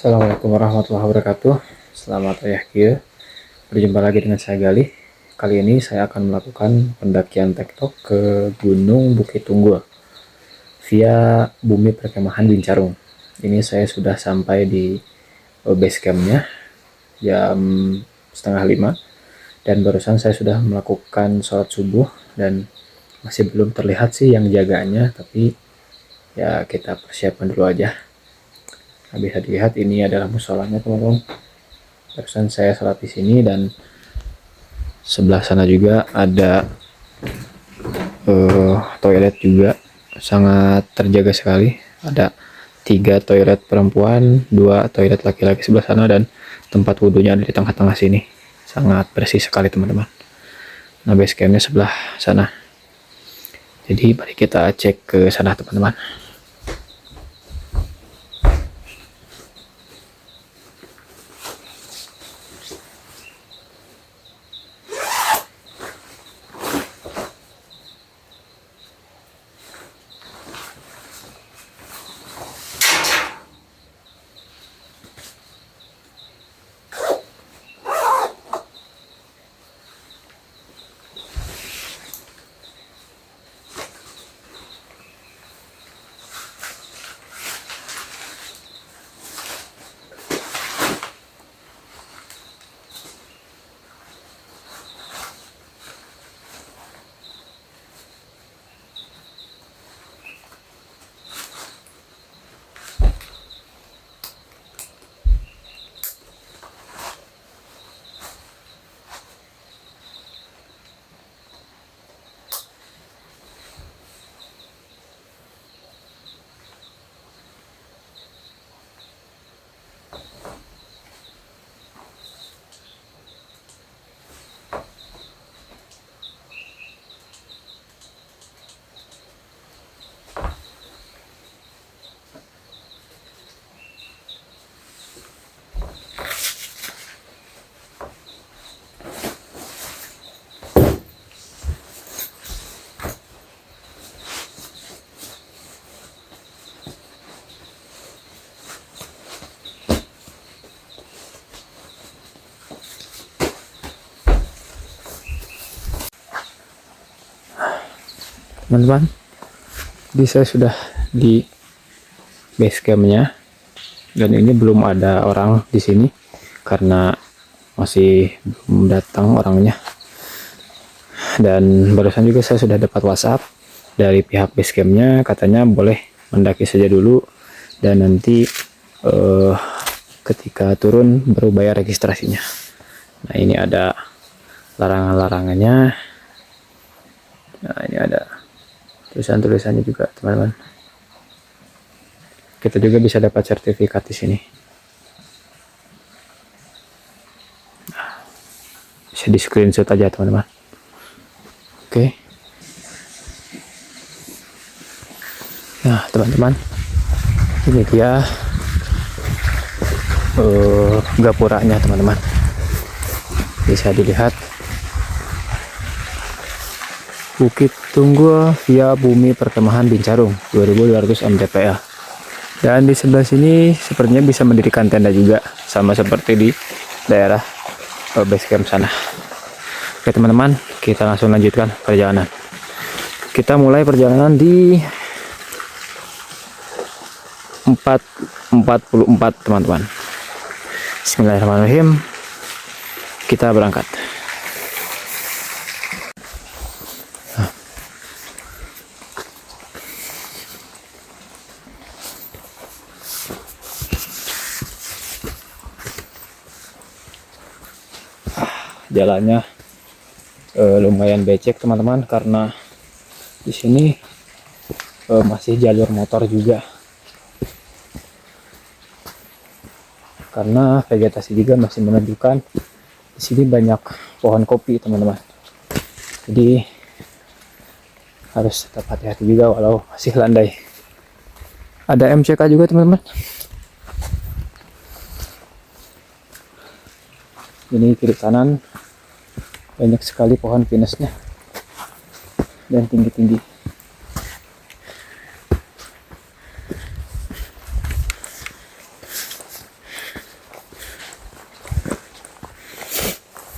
Assalamualaikum warahmatullahi wabarakatuh. Selamat Ayah. Berjumpa lagi dengan saya Galih. Kali ini saya akan melakukan pendakian tektok ke Gunung Bukit Tunggul via Bumi Perkemahan Bincarung. Ini saya sudah sampai di base campnya jam setengah 5 dan barusan saya sudah melakukan sholat subuh dan masih belum terlihat sih yang jaganya, tapi ya kita persiapkan dulu aja. Nah, bisa dilihat ini adalah musolanya teman-teman. Barusan saya sholat di sini dan sebelah sana juga ada toilet juga, sangat terjaga sekali. Ada 3 toilet perempuan, 2 toilet laki-laki sebelah sana, dan tempat wudhunya ada di tengah-tengah sini. Sangat bersih sekali teman-teman. Nah, base campnya sebelah sana. Jadi mari kita cek ke sana teman-teman. Teman-teman, jadi saya sudah di base campnya dan ini belum ada orang di sini karena masih belum datang orangnya. Dan barusan juga saya sudah dapat WhatsApp dari pihak base campnya, katanya boleh mendaki saja dulu dan nanti ketika turun baru bayar registrasinya. Nah, ini ada larangan-larangannya. Nah, ini ada tulisan-tulisannya juga teman-teman. Kita juga bisa dapat sertifikat di sini. Bisa di screenshot aja teman-teman. Oke. Nah teman-teman, ini dia gapuranya teman-teman. Bisa dilihat Bukit Tunggul via Bumi Perkemahan Bincarung 2200 mdpl. Dan di sebelah sini sepertinya bisa mendirikan tenda juga, sama seperti di daerah base camp sana. Oke teman-teman, kita langsung lanjutkan perjalanan. Kita mulai perjalanan di 4:44 teman-teman. Bismillahirrahmanirrahim. Kita berangkat. Jalannya lumayan becek teman-teman karena di sini masih jalur motor juga, karena vegetasi juga masih menunjukkan di sini banyak pohon kopi teman-teman. Jadi harus tetap hati-hati juga walau masih landai. Ada MCK juga teman-teman. Ini kiri kanan banyak sekali pohon pinusnya dan tinggi-tinggi.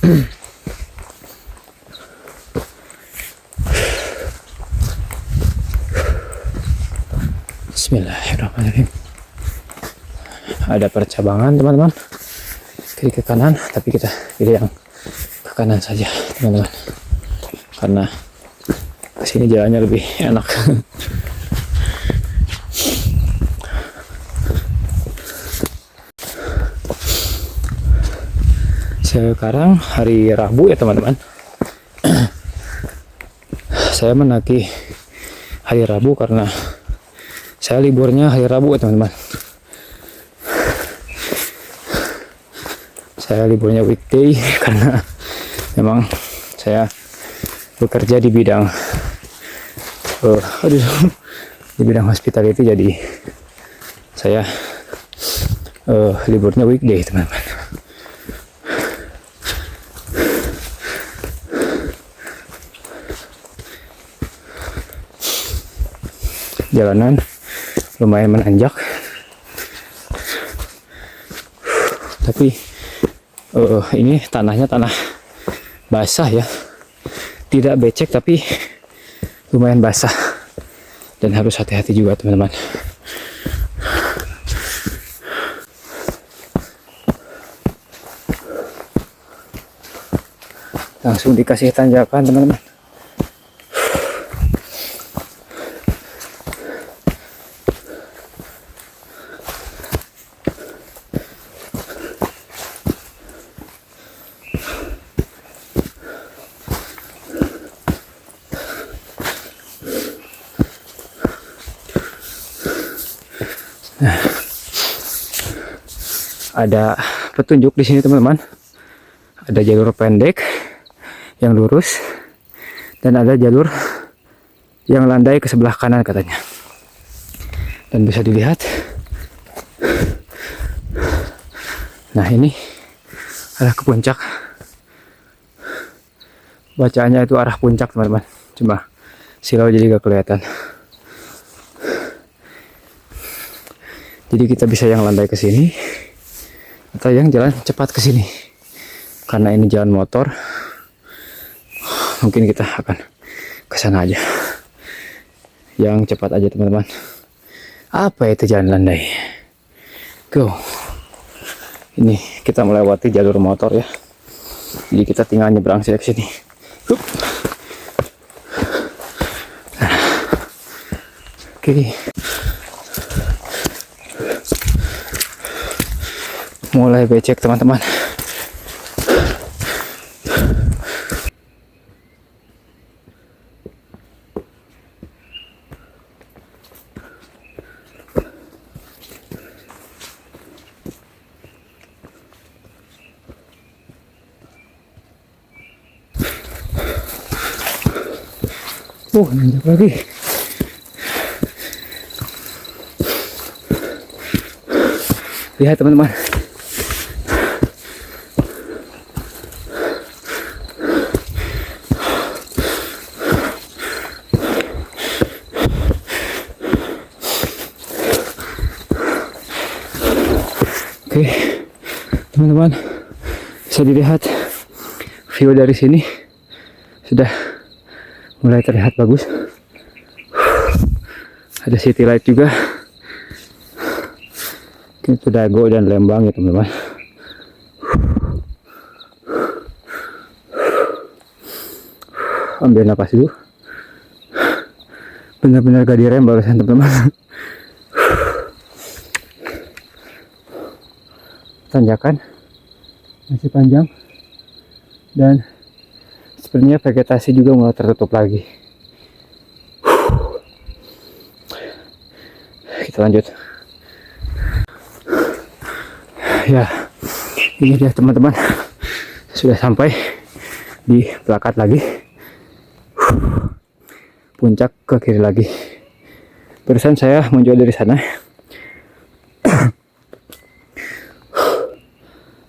Bismillahirrahmanirrahim. Ada percabangan teman-teman, kiri ke kanan, tapi kita pilih yang ke kanan saja teman-teman, karena kesini jalannya lebih enak. Sekarang hari Rabu ya teman-teman. Saya mendaki hari Rabu karena saya liburnya hari Rabu ya teman-teman. Saya liburnya weekday karena memang saya bekerja di bidang di bidang hospitality, jadi saya liburnya weekday teman-teman. Jalanan lumayan menanjak, tapi ini tanahnya tanah basah ya, tidak becek tapi lumayan basah, dan harus hati-hati juga teman-teman. Langsung dikasih tanjakan teman-teman. Ada petunjuk di sini teman-teman. Ada jalur pendek yang lurus dan ada jalur yang landai ke sebelah kanan katanya. Dan bisa dilihat. Nah, ini arah ke puncak. Bacaannya itu arah puncak teman-teman. Cuma silau jadi gak kelihatan. Jadi kita bisa yang landai ke sini atau yang jalan cepat ke sini. Karena ini jalan motor, mungkin kita akan ke sana aja. Yang cepat aja teman-teman. Apa itu jalan landai? Go. Ini kita melewati jalur motor ya. Jadi kita tinggal nyebrang ke sini. Hup. Nah. Oke. Mulai becek teman-teman. Nanjak lagi. Lihat teman-teman. Oke, teman-teman, bisa dilihat view dari sini sudah mulai terlihat bagus. Ada city light juga. Itu Dago dan Lembang ya teman-teman. Ambil napas dulu. Benar-benar gak direm barusan teman-teman. Tanjakan masih panjang dan sepertinya vegetasi juga mulai tertutup lagi. Kita lanjut. Ya, ini dia teman-teman, sudah sampai di Plakat lagi. Puncak ke kiri lagi. Barusan saya muncul dari sana.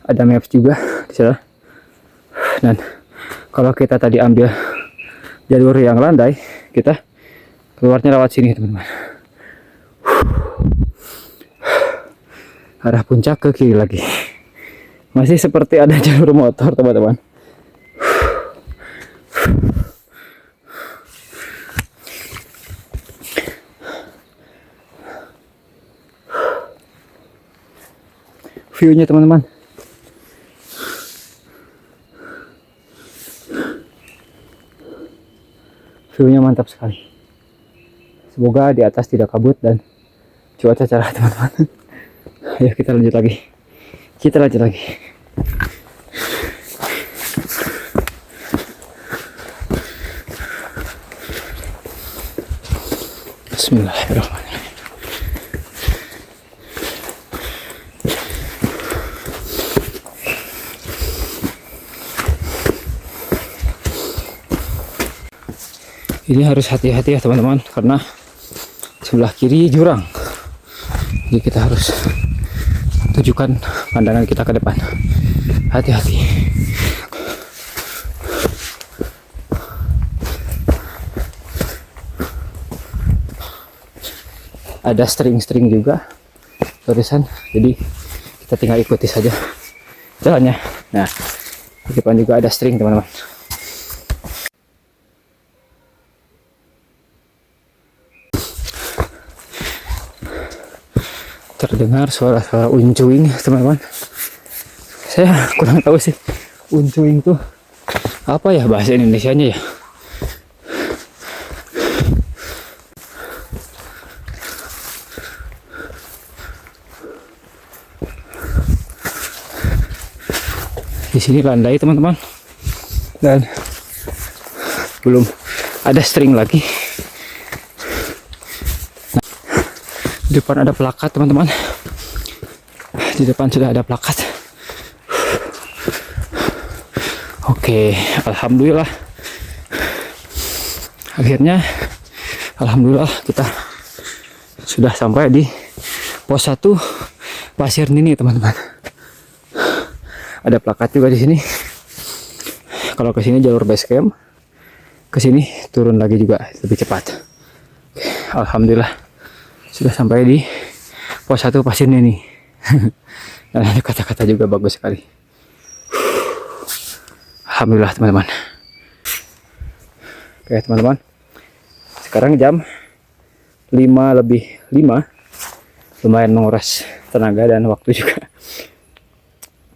Ada maps juga di sana. Dan kalau kita tadi ambil jalur yang landai, kita keluarnya lewat sini teman-teman. Arah puncak ke kiri lagi. Masih seperti ada jalur motor teman-teman. view-nya teman-teman. View-nya mantap sekali. Semoga di atas tidak kabut dan cuaca cerah teman-teman. Ayo kita lanjut lagi. Bismillahirrahmanirrahim. Ini harus hati-hati ya teman-teman, karena sebelah kiri jurang. Jadi kita harus tujukan pandangan kita ke depan. Hati-hati. Ada string-string juga tulisan, jadi kita tinggal ikuti saja jalannya. Nah, di depan juga ada string teman-teman. Terdengar suara-suara uncuing teman-teman. Saya kurang tahu sih uncuing tuh apa ya bahasa Indonesianya ya. Di sini landai teman-teman, dan belum ada string lagi. Nah, di depan ada plakat teman-teman. Di depan sudah ada plakat. Oke, alhamdulillah. Akhirnya, alhamdulillah kita sudah sampai di pos 1 Pasir Nini teman-teman. Ada plakat juga di sini. Kalau ke sini jalur base camp, ke sini turun lagi juga lebih cepat. Alhamdulillah sudah sampai di pos 1 Pasir Nini. Dan ada kata-kata juga bagus sekali. Alhamdulillah teman-teman. Oke teman-teman, sekarang jam 5:05, lumayan menguras tenaga dan waktu juga.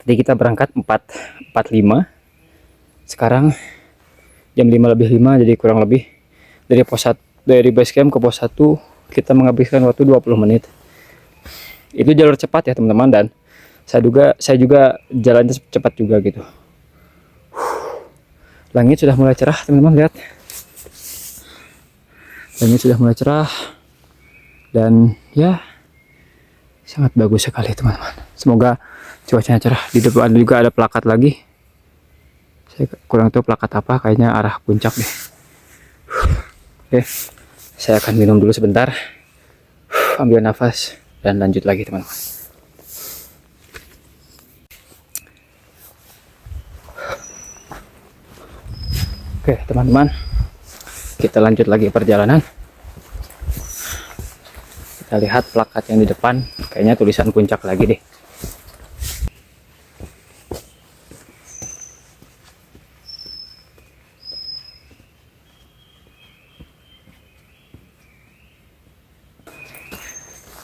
Tadi kita berangkat 4:45, sekarang jam 5:05, jadi kurang lebih dari base camp ke pos 1 kita menghabiskan waktu 20 menit. Itu jalur cepat ya teman-teman, dan saya juga jalannya cepat juga gitu. Langit sudah mulai cerah teman-teman, lihat. Langit sudah mulai cerah dan ya sangat bagus sekali teman-teman. Semoga cuacanya cerah. Di depan juga ada plakat lagi. Saya kurang tahu plakat apa, kayaknya arah puncak deh. Oke, saya akan minum dulu sebentar, ambil nafas dan lanjut lagi teman-teman. Oke teman-teman, kita lanjut lagi perjalanan. Kita lihat plakat yang di depan, kayaknya tulisan puncak lagi deh.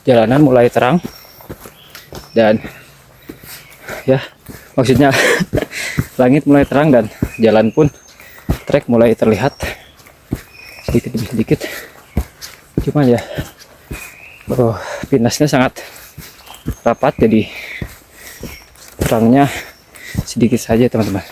Jalanan mulai terang dan ya maksudnya langit mulai terang dan jalan pun trek mulai terlihat sedikit demi sedikit. Cuma ya pinasnya sangat rapat, jadi terangnya sedikit saja teman-teman.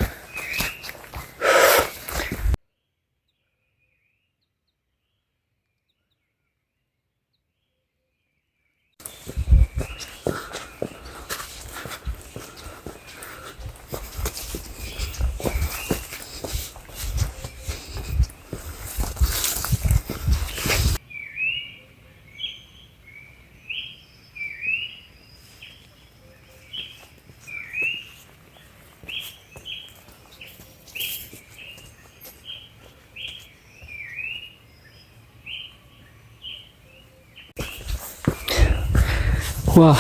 Wah,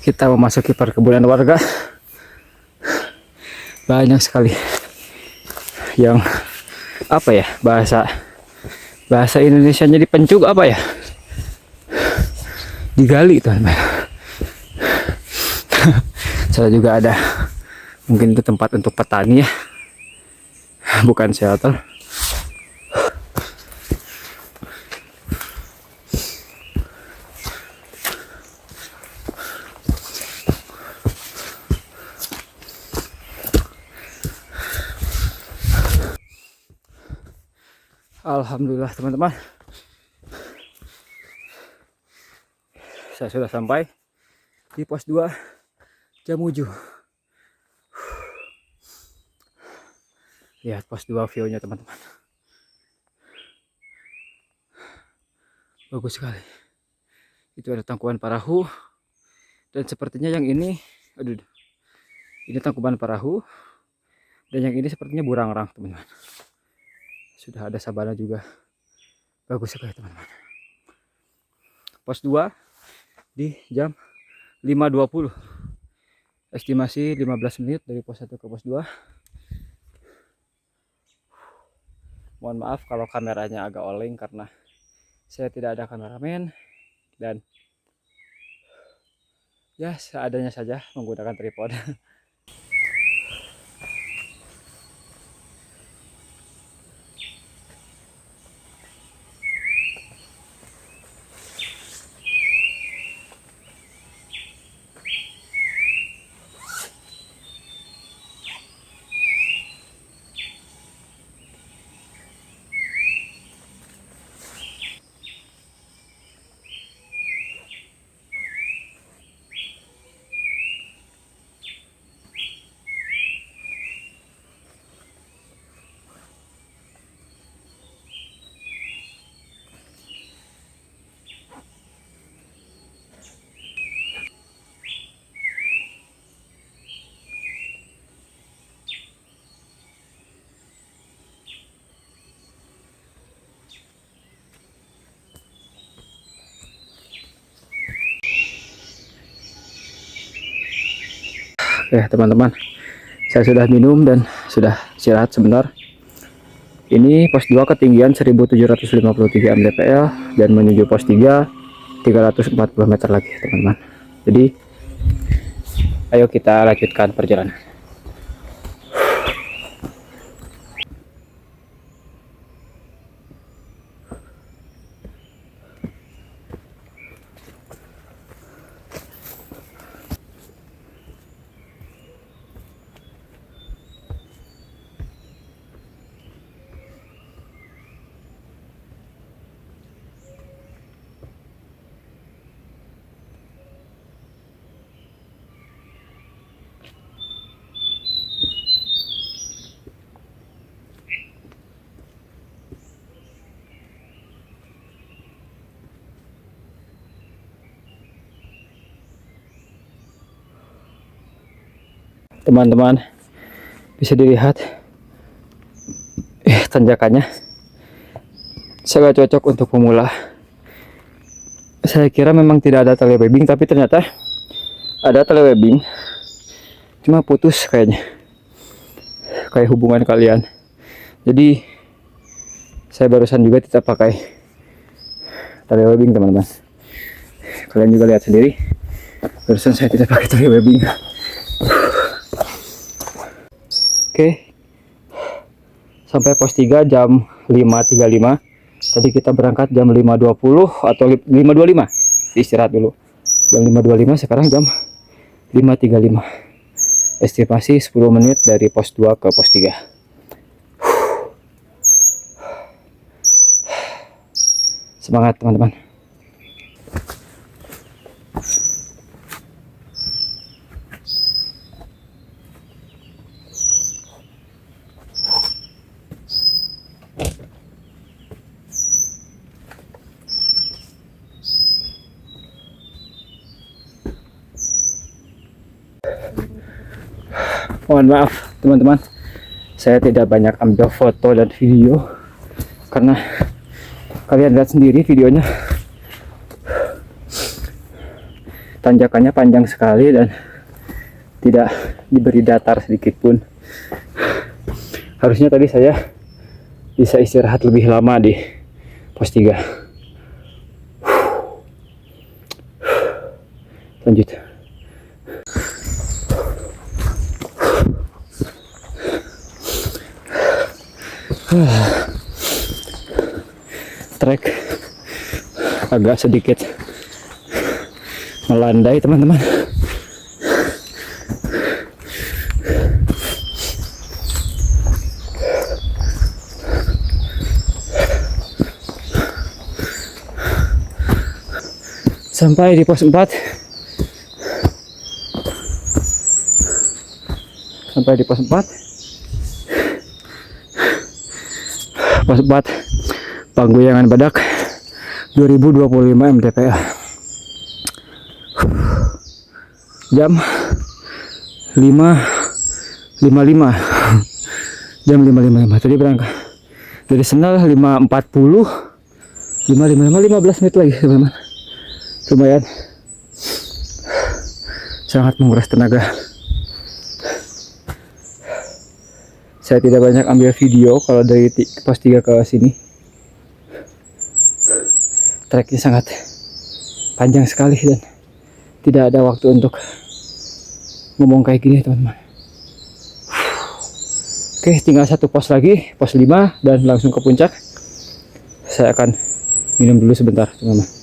kita memasuki perkebunan warga. Banyak sekali yang apa ya, bahasa Indonesianya dipencuk apa ya, digali teman-teman. Saya juga ada, mungkin itu tempat untuk petani ya, bukan shelter. Alhamdulillah teman-teman, saya sudah sampai di pos 2 Jamuju. Lihat pos 2 view-nya teman-teman, bagus sekali. Itu ada Tangkuban Parahu, dan sepertinya yang ini, aduh, ini Tangkuban Parahu, dan yang ini sepertinya Burangrang teman-teman. Sudah ada sabana juga, bagus sekali teman-teman. Pos 2 di jam 5.20, estimasi 15 menit dari pos 1 ke pos 2. Mohon maaf kalau kameranya agak oleng karena saya tidak ada kameramen, dan ya seadanya saja menggunakan tripod. Oke teman-teman, saya sudah minum dan sudah istirahat sebentar. Ini pos 2 ketinggian 1753 mdpl, dan menuju pos 3 340 meter lagi teman-teman. Jadi ayo kita lanjutkan perjalanan. Teman-teman, bisa dilihat tanjakannya sangat cocok untuk pemula. Saya kira memang tidak ada telewebbing, tapi ternyata ada telewebbing, cuma putus kayaknya, kayak hubungan kalian. Jadi saya barusan juga tidak pakai telewebbing teman-teman. Kalian juga lihat sendiri, barusan saya tidak pakai telewebbing. Oke, sampai pos 3 jam 5.35. Tadi kita berangkat jam 5.20 atau 5.25. Istirahat dulu. Jam 5.25, sekarang jam 5.35. Estimasi 10 menit dari pos 2 ke pos 3. Semangat teman-teman. Mohon maaf teman-teman, saya tidak banyak ambil foto dan video karena kalian lihat sendiri videonya, tanjakannya panjang sekali dan tidak diberi datar sedikit pun. Harusnya tadi saya bisa istirahat lebih lama di pos 3. Lanjut. Trek agak sedikit melandai teman-teman. Sampai di pos 4. Sampai di pos 4. Pos 4 Panggoyangan Badak 2025 mdpl. Jam 5.55. Jam 5.55. Tadi berangkat dari Senal 5.40. 15 menit lagi teman-teman. Lumayan, sangat menguras tenaga. Saya tidak banyak ambil video kalau dari pos 3 ke sini. Treknya sangat panjang sekali dan tidak ada waktu untuk ngomong kayak gini teman-teman. Oke, tinggal satu pos lagi, pos 5 dan langsung ke puncak. Saya akan minum dulu sebentar teman-teman.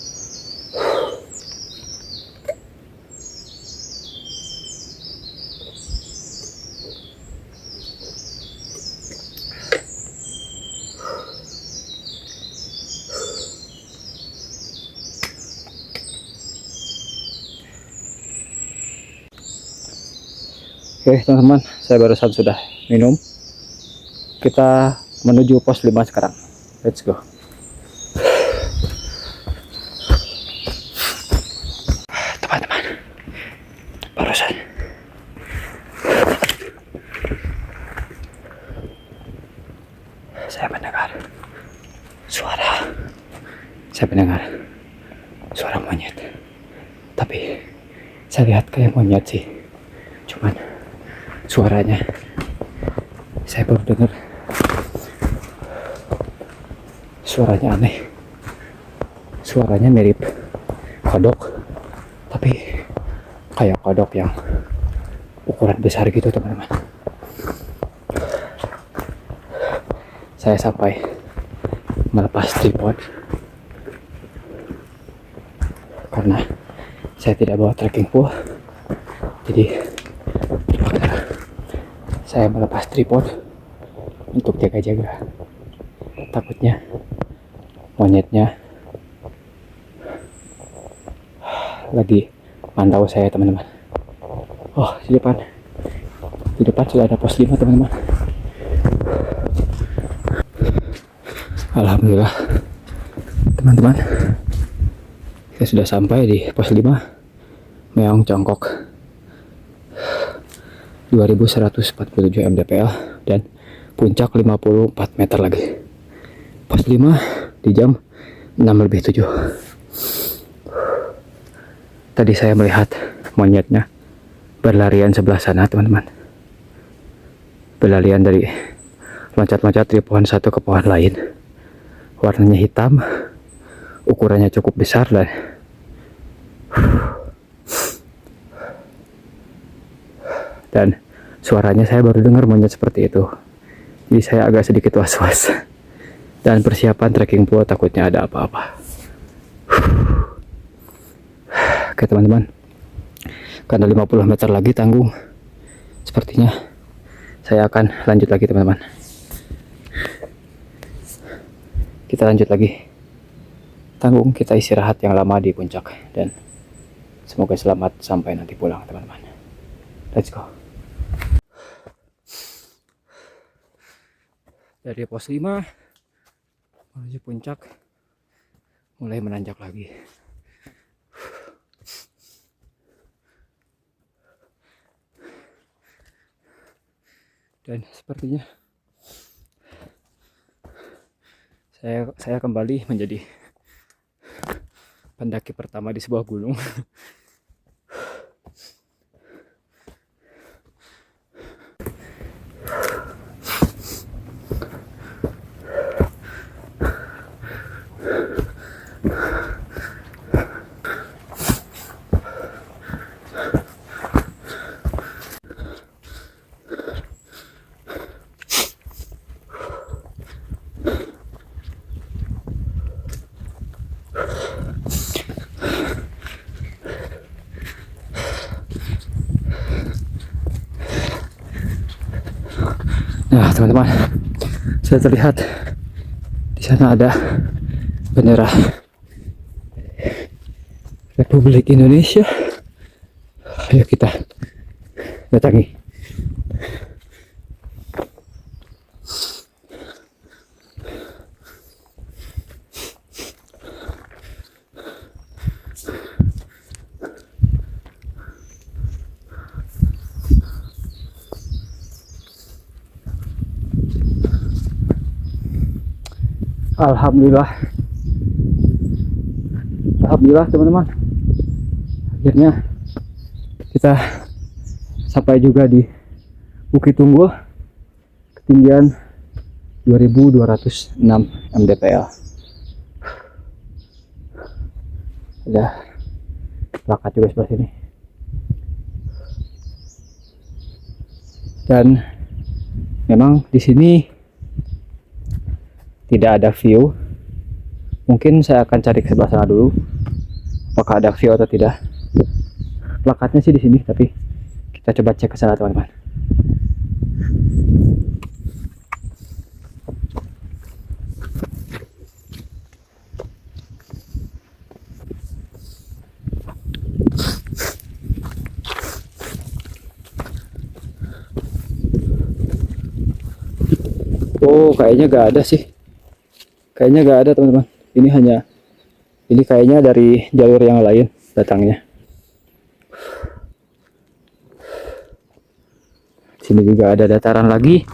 Oke teman-teman, saya barusan sudah minum. Kita menuju pos 5 sekarang. Let's go. Teman-teman, barusan saya mendengar suara monyet. Tapi saya lihat kayak monyet sih, cuman suaranya saya baru dengar. Suaranya aneh. Suaranya mirip kodok, tapi kayak kodok yang ukuran besar gitu teman-teman. Saya sampai melepas tripod karena saya tidak bawa trekking pole, jadi saya melepas tripod untuk jaga-jaga. Takutnya monyetnya lagi mantau saya teman-teman. Oh, di depan sudah ada pos 5 teman-teman. Alhamdulillah teman-teman, kita sudah sampai di pos 5 Meong Congkok 2147 mdpl dan puncak 54 meter lagi. Pos 5 di jam 6:07. Tadi saya melihat monyetnya berlarian sebelah sana teman-teman. Berlarian dari loncat-loncat dari pohon satu ke pohon lain. Warnanya hitam, ukurannya cukup besar dan suaranya saya baru dengar monyet seperti itu. Jadi saya agak sedikit was-was. Dan persiapan trekking pole takutnya ada apa-apa. Oke teman-teman, karena 50 meter lagi tanggung, sepertinya saya akan lanjut lagi teman-teman. Kita lanjut lagi. Tanggung, kita istirahat yang lama di puncak dan semoga selamat sampai nanti pulang teman-teman. Let's go. Dari pos 5 menuju puncak mulai menanjak lagi. Dan sepertinya saya kembali menjadi pendaki pertama di sebuah gunung. Nah teman-teman, saya terlihat di sana ada bendera Republik Indonesia. Ayo kita datangi. Alhamdulillah, alhamdulillah teman-teman, akhirnya kita sampai juga di Bukit Tunggul, ketinggian 2206 mdpl. Ada plakat juga sebelah sini, dan memang di sini tidak ada view. Mungkin saya akan cari ke sebelah sana dulu, apakah ada view atau tidak. Plakatnya sih di sini, tapi kita coba cek ke sana teman-teman. Oh, kayaknya gak ada sih. Kayaknya gak ada teman-teman. Ini kayaknya dari jalur yang lain datangnya. Sini juga ada dataran lagi.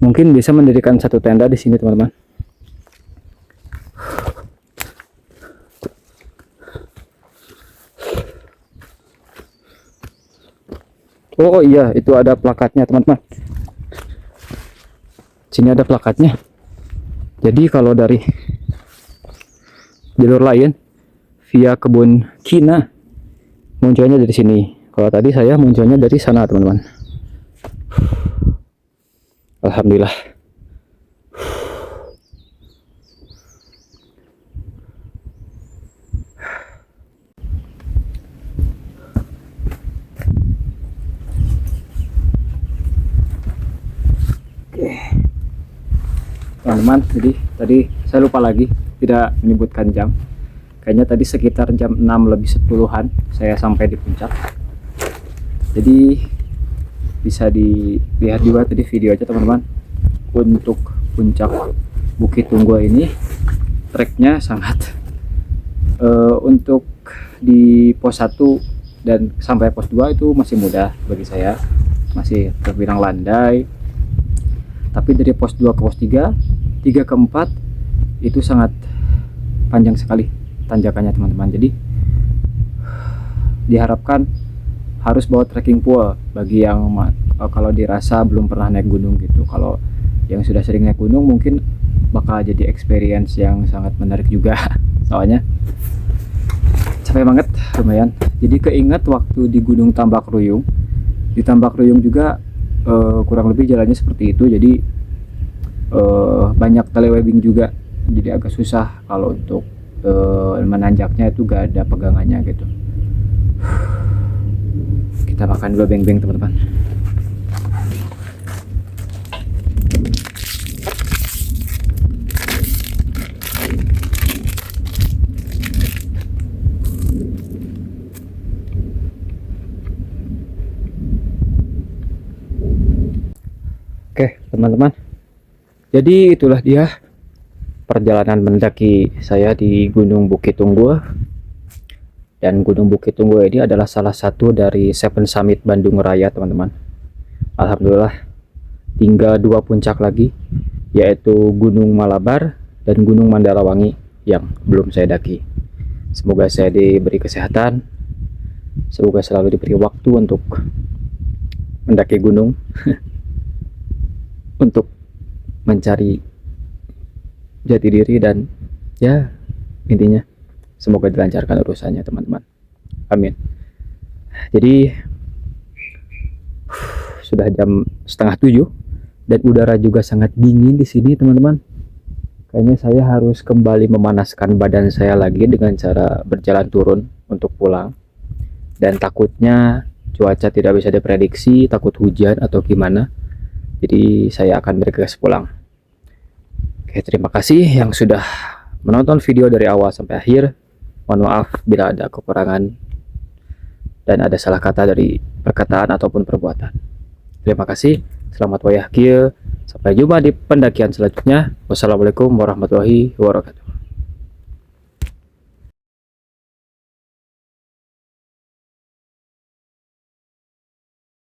Mungkin bisa mendirikan satu tenda di sini teman-teman. Oh iya, itu ada plakatnya teman-teman. Sini ada plakatnya. Jadi kalau dari jalur lain via kebun Kina, munculnya dari sini. Kalau tadi saya munculnya dari sana teman-teman. Alhamdulillah. Teman-teman, jadi tadi saya lupa lagi tidak menyebutkan jam. Kayaknya tadi sekitar jam 6 lebih 10-an saya sampai di puncak. Jadi bisa dilihat juga tadi video aja teman-teman. Untuk puncak Bukit Tunggul ini treknya sangat untuk di pos 1 dan sampai pos 2 itu masih mudah bagi saya, masih terbilang landai. Tapi dari pos 2 ke pos 3 ke 4 itu sangat panjang sekali tanjakannya teman-teman. Jadi diharapkan harus bawa trekking pole bagi yang kalau dirasa belum pernah naik gunung gitu. Kalau yang sudah sering naik gunung mungkin bakal jadi experience yang sangat menarik juga. Soalnya capek banget lumayan. Jadi keinget waktu di Gunung Tambak Ruyung. Di Tambak Ruyung juga kurang lebih jalannya seperti itu. Jadi banyak telewebbing juga, jadi agak susah kalau untuk menanjaknya itu gak ada pegangannya gitu. Kita makan dulu beng-beng teman-teman. Oke teman-teman, jadi itulah dia perjalanan mendaki saya di Gunung Bukit Tunggul. Dan Gunung Bukit Tunggul ini adalah salah satu dari 7 Summit Bandung Raya teman-teman. Alhamdulillah tinggal 2 puncak lagi, yaitu Gunung Malabar dan Gunung Mandalawangi yang belum saya daki. Semoga saya diberi kesehatan, semoga selalu diberi waktu untuk mendaki gunung untuk mencari jati diri, dan ya intinya semoga dilancarkan urusannya teman-teman, amin. Jadi sudah jam setengah 7 dan udara juga sangat dingin di sini teman-teman. Kayaknya saya harus kembali memanaskan badan saya lagi dengan cara berjalan turun untuk pulang. Dan takutnya cuaca tidak bisa diprediksi, takut hujan atau gimana. Jadi saya akan bergegas pulang. Oke, terima kasih yang sudah menonton video dari awal sampai akhir. Mohon maaf bila ada kekurangan dan ada salah kata dari perkataan ataupun perbuatan. Terima kasih. Selamat wayah kieu. Sampai jumpa di pendakian selanjutnya. Wassalamualaikum warahmatullahi wabarakatuh.